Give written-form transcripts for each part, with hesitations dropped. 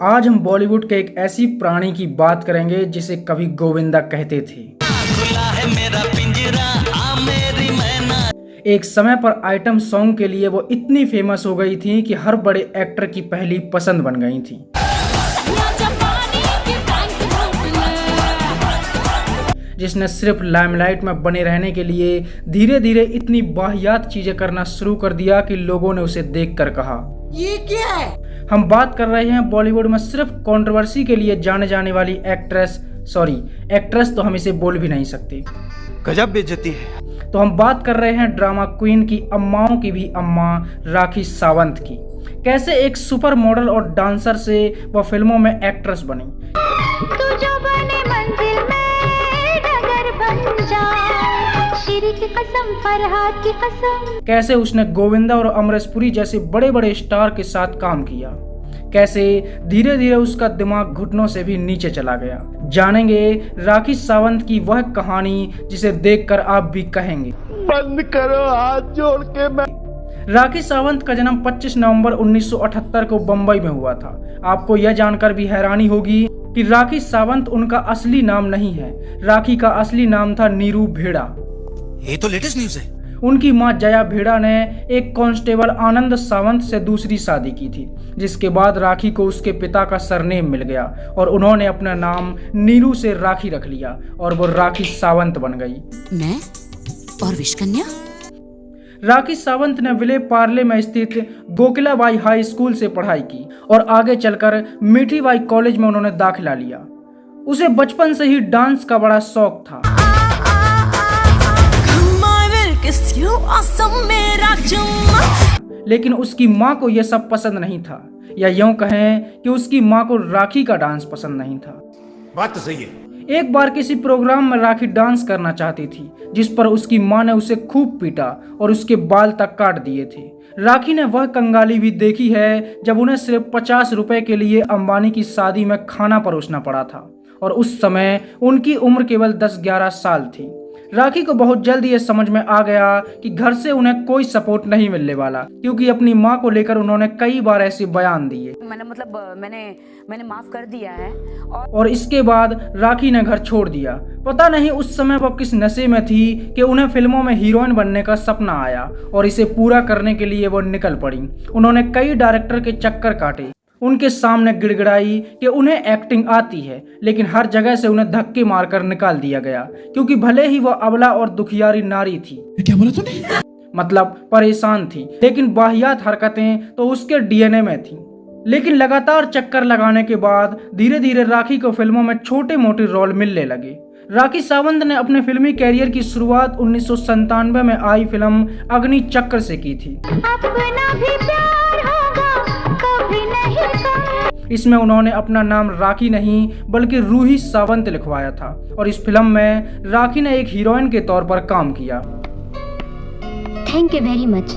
आज हम बॉलीवुड के एक ऐसी प्राणी की बात करेंगे जिसे कभी गोविंदा कहते थे। है मेरा पिंजरा, आ मेरी मैना। एक समय पर आइटम सॉन्ग के लिए वो इतनी फेमस हो गई थी कि हर बड़े एक्टर की पहली पसंद बन गई थी। जिसने सिर्फ लाइमलाइट में बने रहने के लिए धीरे धीरे इतनी वाहियात चीजें करना शुरू कर दिया कि लोगों ने उसे देखकर कहा, ये क्या है? हम बात कर रहे हैं बॉलीवुड में सिर्फ कंट्रोवर्सी के लिए जाने जाने वाली एक्ट्रेस तो हम इसे बोल भी नहीं सकते, गजब बेइज्जती है। तो हम बात कर रहे हैं ड्रामा क्वीन की, अम्माओं की भी अम्मा, राखी सावंत की। कैसे एक सुपर मॉडल और डांसर से वह फिल्मों में एक्ट्रेस बनी। तू जो बने मंजिल में डगर बन जा, शीरी की कसम, फरहाद की कसम। कैसे उसने गोविंदा और अमरीश पुरी जैसे बड़े बड़े स्टार के साथ काम किया। कैसे धीरे धीरे उसका दिमाग घुटनों से भी नीचे चला गया। जानेंगे राखी सावंत की वह कहानी जिसे देखकर आप भी कहेंगे, बंद करो हाथ जोड़ के। मैं राखी सावंत का जन्म 25 नवंबर 1978 को बंबई में हुआ था। आपको यह जानकर भी हैरानी होगी कि राखी सावंत उनका असली नाम नहीं है। राखी का असली नाम था नीरू भेड़ा। ये तो लेटेस्ट न्यूज़ है। उनकी मां जया भेड़ा ने एक कांस्टेबल आनंद सावंत से दूसरी शादी की थी, जिसके बाद राखी को उसके पिता का सरनेम मिल गया और उन्होंने अपना नाम नीरू से राखी रख लिया और वो राखी सावंत बन गई। मैं और विश्वकन्या। राखी सावंत ने विले पार्ले में स्थित गोकिलाबाई हाई स्कूल से पढ़ाई की और आगे चलकर मीठीबाई कॉलेज में उन्होंने दाखिला लिया। उसे बचपन से ही डांस का बड़ा शौक था। लेकिन उसकी माँ को यह सब पसंद नहीं था, या यूं कहें कि उसकी माँ को राखी का डांस पसंद नहीं था। बात तो सही है। एक बार किसी प्रोग्राम में राखी डांस करना चाहती थी, जिस पर उसकी माँ ने उसे खूब पीटा और उसके बाल तक काट दिए थे। राखी ने वह कंगाली भी देखी है जब उन्हें सिर्फ 50 रुपए के लिए अंबानी की शादी में खाना परोसना पड़ा था, और उस समय उनकी उम्र केवल 10-11 साल थी। राखी को बहुत जल्द ये समझ में आ गया कि घर से उन्हें कोई सपोर्ट नहीं मिलने वाला, क्योंकि अपनी माँ को लेकर उन्होंने कई बार ऐसे बयान दिए। मैंने माफ कर दिया है और इसके बाद राखी ने घर छोड़ दिया। पता नहीं उस समय वो किस नशे में थी कि उन्हें फिल्मों में हीरोइन बनने का सपना आया, और इसे पूरा करने के लिए वो निकल पड़ी। उन्होंने कई डायरेक्टर के चक्कर काटे, उनके सामने गिड़गिड़ाई कि उन्हें एक्टिंग आती है, लेकिन हर जगह से उन्हें धक्के मारकर निकाल दिया गया, क्योंकि भले ही वह अबला और दुखियारी नारी थी, क्या बोला तूने? मतलब परेशान थी, लेकिन वाहियात हरकतें तो उसके डीएनए में थी। लेकिन लगातार चक्कर लगाने के बाद धीरे धीरे राखी को फिल्मों में छोटे मोटे रोल मिलने लगे। राखी सावंत ने अपने फिल्मी कैरियर की शुरुआत 1997 में आई फिल्म अग्नि चक्र से की थी। अपना भी प्यार होगा, कभी नहीं कम। इसमें उन्होंने अपना नाम राखी नहीं बल्कि रूही सावंत लिखवाया था, और इस फिल्म में राखी ने एक हीरोइन के तौर पर काम किया। Thank you very much.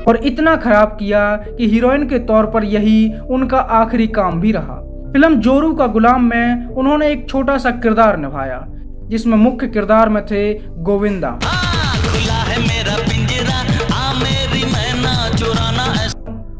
और इतना खराब किया कि हीरोइन के तौर पर यही उनका आखिरी काम भी रहा। फिल्म जोरू का गुलाम में उन्होंने एक छोटा सा किरदार निभाया, जिसमें मुख्य किरदार में थे गोविंदा। खुला है मेरा पिंजरा, आ मेरी मैना चुराना।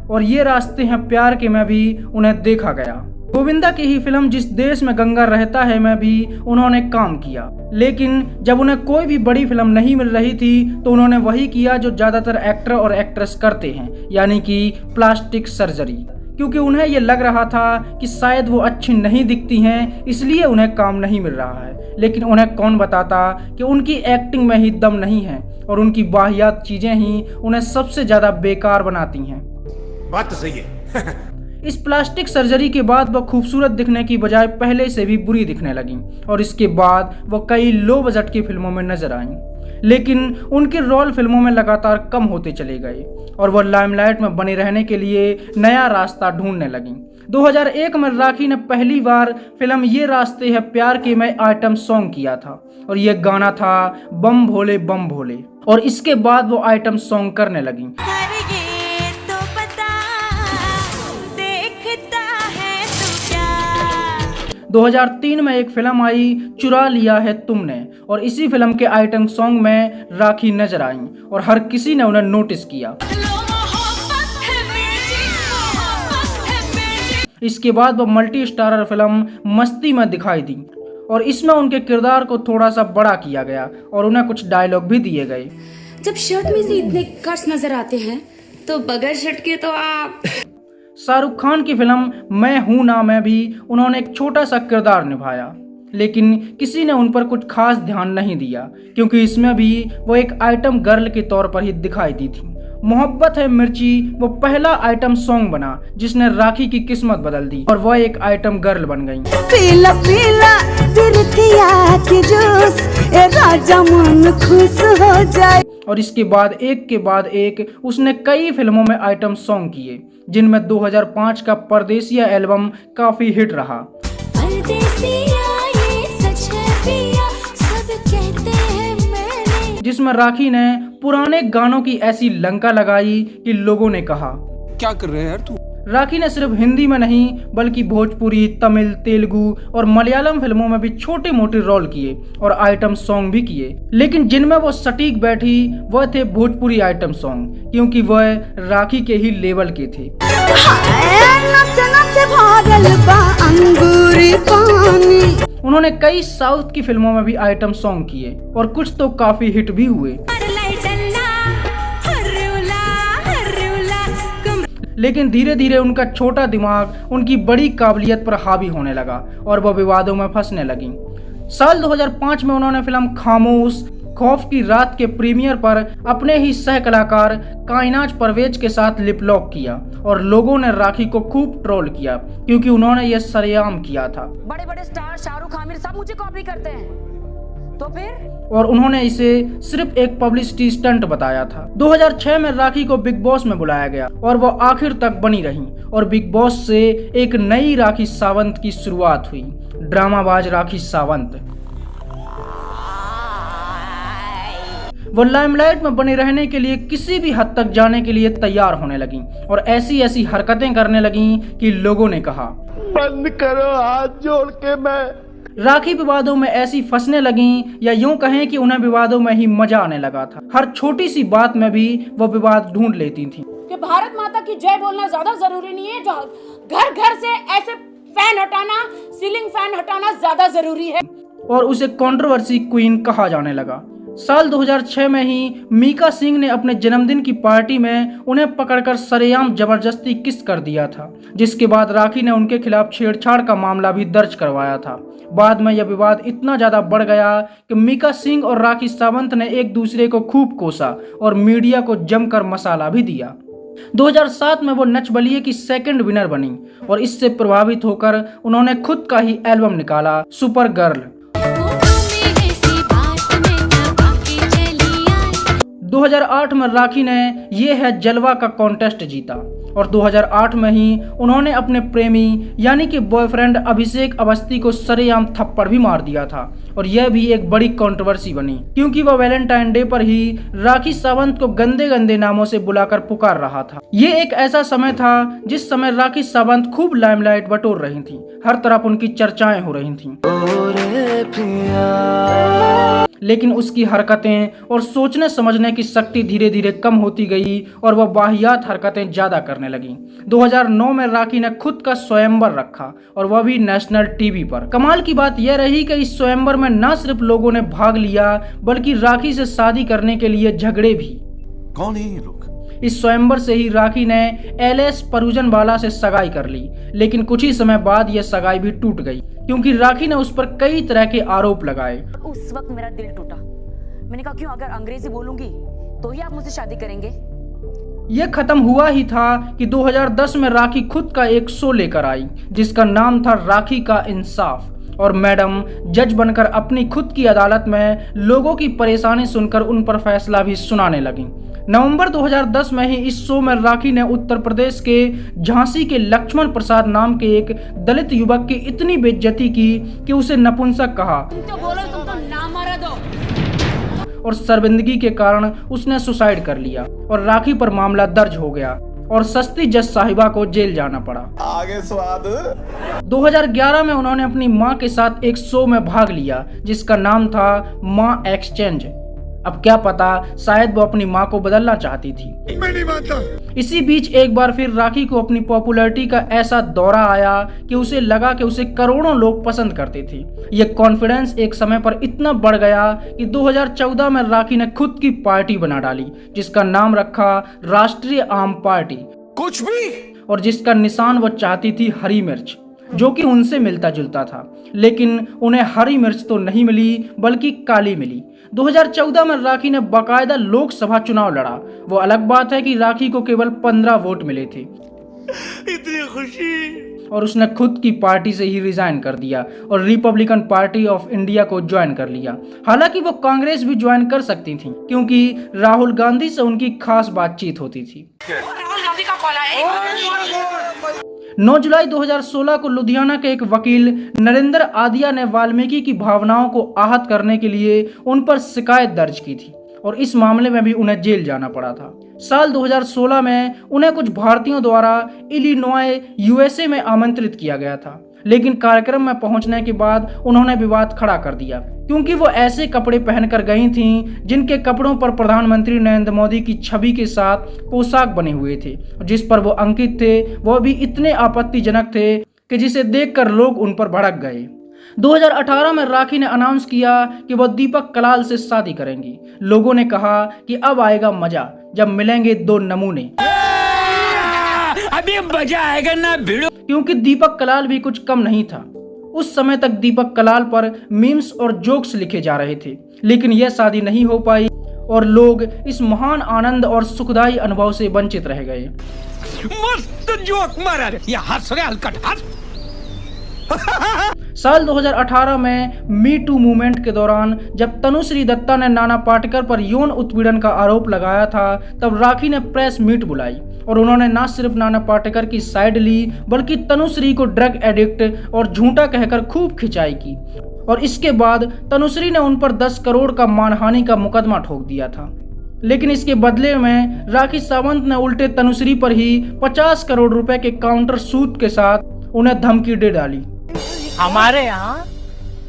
और ये रास्ते हैं प्यार के में भी उन्हें देखा गया। गोविंदा की ही फिल्म जिस देश में गंगा रहता है में भी उन्होंने काम किया, लेकिन जब उन्हें कोई भी बड़ी फिल्म नहीं मिल रही थी तो उन्होंने वही किया जो ज्यादातर एक्टर और एक्ट्रेस करते हैं, यानी कि प्लास्टिक सर्जरी। क्योंकि उन्हें यह लग रहा था कि शायद वो अच्छी नहीं दिखती हैं, इसलिए उन्हें काम नहीं मिल रहा है। लेकिन उन्हें कौन बताता कि उनकी एक्टिंग में ही दम नहीं है, और उनकी वाहियात चीजें ही उन्हें सबसे ज्यादा बेकार बनाती हैं। बात तो सही है। इस प्लास्टिक सर्जरी के बाद वह खूबसूरत दिखने की बजाय पहले से भी बुरी दिखने लगी, और इसके बाद वह कई लो बजट की फिल्मों में नजर आईं। लेकिन उनके रोल फिल्मों में लगातार कम होते चले गए और वह लाइमलाइट में बने रहने के लिए नया रास्ता ढूंढने लगी। 2001 में राखी ने पहली बार फिल्म ये रास्ते है प्यार के में आइटम सॉन्ग किया था, और यह गाना था बम भोले बम भोले, और इसके बाद वो आइटम सॉन्ग करने लगी। 2003 में एक फिल्म आई चुरा लिया है तुमने, और इसी फिल्म के आइटम सॉन्ग में राखी नजर आई और हर किसी ने उन्हें नोटिस किया। इसके बाद वो मल्टी स्टारर फिल्म मस्ती में दिखाई दी और इसमें उनके किरदार को थोड़ा सा बड़ा किया गया और उन्हें कुछ डायलॉग भी दिए गए। जब शर्ट में से इतने कट्स नजर आते हैं तो बगैर शर्ट के तो आप। शाहरुख खान की फिल्म मैं हूं ना में भी उन्होंने एक छोटा सा किरदार निभाया, लेकिन किसी ने उन पर कुछ खास ध्यान नहीं दिया क्योंकि इसमें भी वो एक आइटम गर्ल के तौर पर ही दिखाई दी थी। मोहब्बत है मिर्ची वो पहला आइटम सॉन्ग बना जिसने राखी की किस्मत बदल दी और वह एक आइटम गर्ल बन गई। पीला पीला तिरतिया के जूस ए राजा मन खुश हो जाए। और इसके बाद एक उसने कई फिल्मों में आइटम सॉन्ग किए, जिनमें 2005 का परदेसिया एल्बम काफी हिट रहा। जिसमें राखी ने पुराने गानों की ऐसी लंका लगाई कि लोगों ने कहा क्या कर रहे हैं यार तू। राखी ने सिर्फ हिंदी में नहीं बल्कि भोजपुरी, तमिल, तेलुगु और मलयालम फिल्मों में भी छोटे मोटे रोल किए और आइटम सॉन्ग भी किए, लेकिन जिनमें वो सटीक बैठी वह थे भोजपुरी आइटम सॉन्ग क्योंकि वह राखी के ही लेवल के थे। उन्होंने कई साउथ की फिल्मों में भी आइटम सॉन्ग किए और कुछ तो काफी हिट भी हुए, लेकिन धीरे धीरे उनका छोटा दिमाग उनकी बड़ी काबिलियत पर हावी होने लगा और वह विवादों में फंसने लगी। साल 2005 में उन्होंने फिल्म खामोश खौफ की रात के प्रीमियर पर अपने ही सह कलाकार कायनाज परवेज के साथ लिप लॉक किया और लोगों ने राखी को खूब ट्रोल किया क्योंकि उन्होंने यह सरेआम किया था। बड़े बड़े स्टार शाहरुख आमिर सब मुझे कॉपी करते हैं तो फिर, और उन्होंने इसे सिर्फ एक पब्लिसिटी स्टंट बताया था। 2006 में राखी को बिग बॉस में बुलाया गया और वो आखिर तक बनी रही और बिग बॉस से एक नई राखी सावंत की शुरुआत हुई, ड्रामाबाज राखी सावंत। वो लाइमलाइट में बने रहने के लिए किसी भी हद तक जाने के लिए तैयार होने लगी और ऐसी ऐसी हरकतें करने लगी कि लोगों ने कहा बंद करो हाथ जोड़ के। मैं राखी विवादों में ऐसी फंसने लगी या यूं कहें कि उन्हें विवादों में ही मजा आने लगा था। हर छोटी सी बात में भी वो विवाद ढूंढ लेती थी कि भारत माता की जय बोलना ज्यादा जरूरी नहीं है, जो घर घर से ऐसे फैन हटाना, सीलिंग फैन हटाना ज्यादा जरूरी है, और उसे कंट्रोवर्सी क्वीन कहा जाने लगा। साल 2006 में ही मीका सिंह ने अपने जन्मदिन की पार्टी में उन्हें पकड़कर सरेआम जबरदस्ती किस कर दिया था, जिसके बाद राखी ने उनके खिलाफ छेड़छाड़ का मामला भी दर्ज करवाया था। बाद में यह विवाद इतना ज्यादा बढ़ गया कि मीका सिंह और राखी सावंत ने एक दूसरे को खूब कोसा और मीडिया को जमकर मसाला भी दिया। 2007 में वो नच बलिए की सेकंड विनर बनी और इससे प्रभावित होकर उन्होंने खुद का ही एल्बम निकाला, सुपर गर्ल। 2008 में राखी ने ये है जलवा का कॉन्टेस्ट जीता और 2008 में ही उन्होंने अपने प्रेमी यानी कि बॉयफ्रेंड अभिषेक अवस्थी को सरेआम थप्पड़ भी मार दिया था और यह भी एक बड़ी कंट्रोवर्सी बनी क्योंकि वह वैलेंटाइन डे पर ही राखी सावंत को गंदे गंदे नामों से बुलाकर पुकार रहा था। ये एक ऐसा समय था जिस समय राखी सावंत खूब लाइमलाइट बटोर रही थी, हर तरफ उनकी चर्चाएं हो रही थी, लेकिन उसकी हरकतें और सोचने समझने की शक्ति धीरे धीरे कम होती गई और वह वाहियात हरकतें ज्यादा करने लगी। 2009 में राखी ने खुद का स्वयंवर रखा और वह भी नेशनल टीवी पर। कमाल की बात यह रही कि इस स्वयंवर में न सिर्फ लोगों ने भाग लिया बल्कि राखी से शादी करने के लिए झगड़े भी। कौन है ये लोग? इस स्वयंवर से ही राखी ने एलएस परूजनवाला से सगाई कर ली, लेकिन कुछ ही समय बाद यह सगाई भी टूट गई क्योंकि राखी ने उस पर कई तरह के आरोप लगाए। उस वक्त मेरा दिल टूटा। मैंने कहा क्यों, अगर अंग्रेजी बोलूंगी तो ही आप मुझसे शादी करेंगे। यह खत्म हुआ ही था कि 2010 में राखी खुद का एक शो लेकर आई जिसका नाम था राखी का इंसाफ, और मैडम जज बनकर अपनी खुद की अदालत में लोगों की परेशानी सुनकर उन पर फैसला भी सुनाने लगी। नवंबर 2010 में ही इस शो में राखी ने उत्तर प्रदेश के झांसी के लक्ष्मण प्रसाद नाम के एक दलित युवक की इतनी बेइज्जती की कि उसे नपुंसक कहा और शर्मिंदगी के कारण उसने सुसाइड कर लिया और राखी पर मामला दर्ज हो गया और सस्ती जज साहिबा को जेल जाना पड़ा। आगे स्वाद। 2011 में उन्होंने अपनी मां के साथ एक शो में भाग लिया जिसका नाम था मां एक्सचेंज। अब क्या पता, शायद वो अपनी माँ को बदलना चाहती थी। मैं नहीं मानता। इसी बीच एक बार फिर राखी को अपनी पॉपुलैरिटी का ऐसा दौरा आया कि उसे लगा कि उसे करोड़ों लोग पसंद करते थे। यह कॉन्फिडेंस एक समय पर इतना बढ़ गया कि 2014 में राखी ने खुद की पार्टी बना डाली, जिसका नाम रखा राष्ट्रीय आम पार्टी। कुछ भी। और जिसका निशान वो चाहती थी हरी मिर्च, जो कि उनसे मिलता जुलता था। लेकिन उन्हें हरी मिर्च तो नहीं मिली, बल्कि काली मिली। 2014 में राखी ने बाकायदा लोकसभा चुनाव लड़ा। वो अलग बात है कि राखी को केवल 15 वोट मिले थे। इतनी खुशी। और उसने खुद की पार्टी से ही रिजाइन कर दिया और रिपब्लिकन पार्टी ऑफ इंडिया को ज्वाइन कर लिया। हालांकि वो कांग्रेस भी ज्वाइन कर सकती थी, क्योंकि राहुल गांधी से उनकी खास बातचीत होती थी। राहुल गांधी का कॉल आया। 9 जुलाई 2016 को लुधियाना के एक वकील नरेंद्र आदिया ने वाल्मीकि की भावनाओं को आहत करने के लिए उन पर शिकायत दर्ज की थी और इस मामले में भी उन्हें जेल जाना पड़ा था। साल 2016 में उन्हें कुछ भारतीयों द्वारा इलिनॉय यूएसए में आमंत्रित किया गया था, लेकिन कार्यक्रम में पहुंचने के बाद उन्होंने विवाद खड़ा कर दिया, क्योंकि वो ऐसे कपड़े पहनकर गई थीं जिनके कपड़ों पर प्रधानमंत्री नरेंद्र मोदी की छवि के साथ पोशाक बने हुए थे। जिस पर वो अंकित थे वो भी इतने आपत्तिजनक थे कि जिसे देखकर लोग उन पर भड़क गए। 2018 में राखी ने अनाउंस किया कि वो दीपक कलाल से शादी करेंगी। लोगों ने कहा कि अब आएगा मजा जब मिलेंगे दो नमूने। अभी मजा आएगा ना भिड़ो। क्योंकि दीपक कलाल भी कुछ कम नहीं था। उस समय तक दीपक कलाल पर मीम्स और जोक्स लिखे जा रहे थे, लेकिन यह शादी नहीं हो पाई और लोग इस महान आनंद और सुखदायी अनुभव से वंचित रह गए। मस्त जोक मारा रे। ये हंस रहे हलकट हंस। साल 2018 में मी टू मूवमेंट के दौरान जब तनुश्री दत्ता ने नाना पाटेकर पर यौन उत्पीड़न का आरोप लगाया था, तब राखी ने प्रेस मीट बुलाई और उन्होंने न सिर्फ नाना पाटेकर की साइड ली, बल्कि तनुश्री को ड्रग एडिक्ट और झूठा कहकर खूब खिंचाई की। और इसके बाद तनुश्री ने उन पर 10 करोड़ का मानहानि का मुकदमा ठोक दिया था। लेकिन इसके बदले में राखी सावंत ने उल्टे तनुश्री पर ही 50 करोड़ रुपए के काउंटर सूट के साथ उन्हें धमकी दे डाली। हमारे यहाँ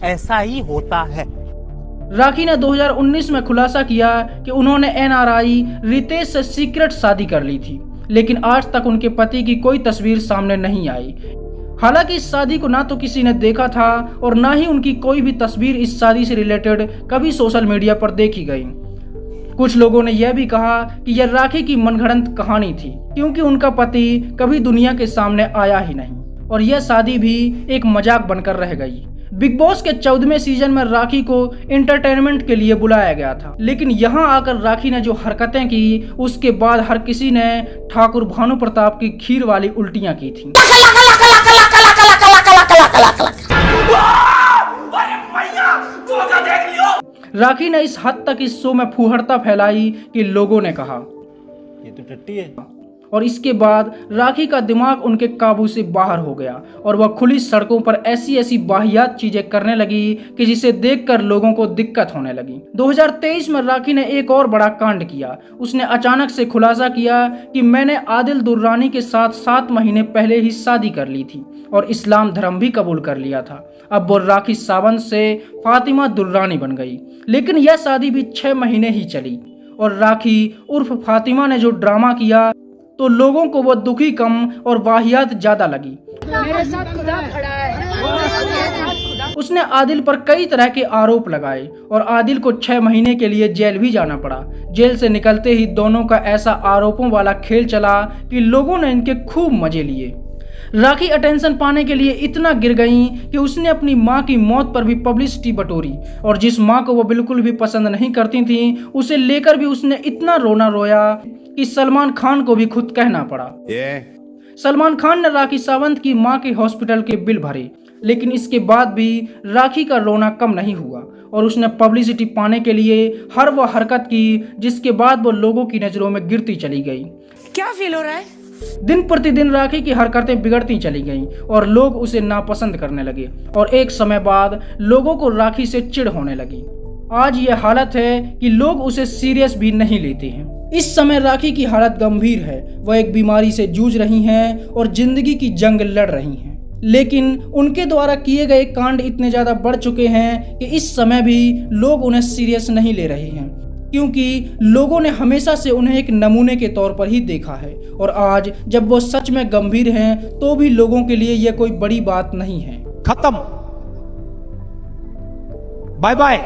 ऐसा ही होता है। राखी ने 2019 में खुलासा किया कि उन्होंने एनआरआई रितेश से सीक्रेट शादी कर ली थी, लेकिन आज तक उनके पति की कोई तस्वीर सामने नहीं आई। हालांकि इस शादी को ना तो किसी ने देखा था और ना ही उनकी कोई भी तस्वीर इस शादी से रिलेटेड कभी सोशल मीडिया पर देखी गई। कुछ लोगों ने यह भी कहा कि यह राखी की मनगढ़ंत कहानी थी, क्योंकि उनका पति कभी दुनिया के सामने आया ही नहीं और यह शादी भी एक मजाक बनकर रह गई। बिग बॉस के 14वें सीजन में राखी को एंटरटेनमेंट के लिए बुलाया गया था, लेकिन यहाँ आकर राखी ने जो हरकतें की, उसके बाद हर किसी ने ठाकुर भानु प्रताप की खीर वाली उल्टियाँ की थी। राखी ने इस हद तक इस शो में फुहड़ता फैलाई कि लोगों ने कहा ये तो टट्टी है। और इसके बाद राखी का दिमाग उनके काबू से बाहर हो गया और वह खुली सड़कों पर ऐसी ऐसी वाहियात चीजें करने लगी कि जिसे देखकर लोगों को दिक्कत होने लगी। 2023 में राखी ने एक और बड़ा कांड किया। उसने अचानक से खुलासा किया कि मैंने आदिल दुर्रानी के साथ 7 महीने पहले ही शादी कर ली थी और इस्लाम धर्म भी कबूल कर लिया था। अब वो राखी सावंत से फातिमा दुर्रानी बन गई, लेकिन यह शादी भी 6 महीने ही चली और राखी उर्फ फातिमा ने जो ड्रामा किया तो लोगों को वो दुखी कम और वाहियात ज्यादा लगी। मेरे साथ खुदा खड़ा है। उसने आदिल पर कई तरह के आरोप लगाए और आदिल को 6 महीने के लिए जेल भी जाना पड़ा। जेल से निकलते ही दोनों का ऐसा आरोपों वाला खेल चला कि लोगों ने इनके खूब मजे लिए। राखी अटेंशन पाने के लिए इतना गिर गई कि उसने अपनी मां की मौत पर भी पब्लिसिटी बटोरी और जिस मां को वो बिल्कुल भी पसंद नहीं करती थी, उसे लेकर भी उसने इतना रोना रोया कि सलमान खान को भी खुद कहना पड़ा। सलमान खान ने राखी सावंत की मां के हॉस्पिटल के बिल भरे, लेकिन इसके बाद भी राखी का रोना कम नहीं हुआ और उसने पब्लिसिटी पाने के लिए हर वो हरकत की जिसके बाद वो लोगों की नजरों में गिरती चली गई। क्या फील हो रहा है? दिन प्रतिदिन राखी की हरकतें बिगड़ती चली गईं और लोग उसे नापसंद करने लगे और एक समय बाद लोगों को राखी से चिढ़ होने लगी। आज ये हालत है कि लोग उसे सीरियस भी नहीं लेते हैं। इस समय राखी की हालत गंभीर है। वह एक बीमारी से जूझ रही हैं और जिंदगी की जंग लड़ रही हैं, लेकिन उनके द्वारा किए गए कांड इतने ज्यादा बढ़ चुके हैं कि इस समय भी लोग उन्हें सीरियस नहीं ले रहे हैं, क्योंकि लोगों ने हमेशा से उन्हें एक नमूने के तौर पर ही देखा है और आज जब वो सच में गंभीर हैं तो भी लोगों के लिए यह कोई बड़ी बात नहीं है। खत्म, बाय बाय।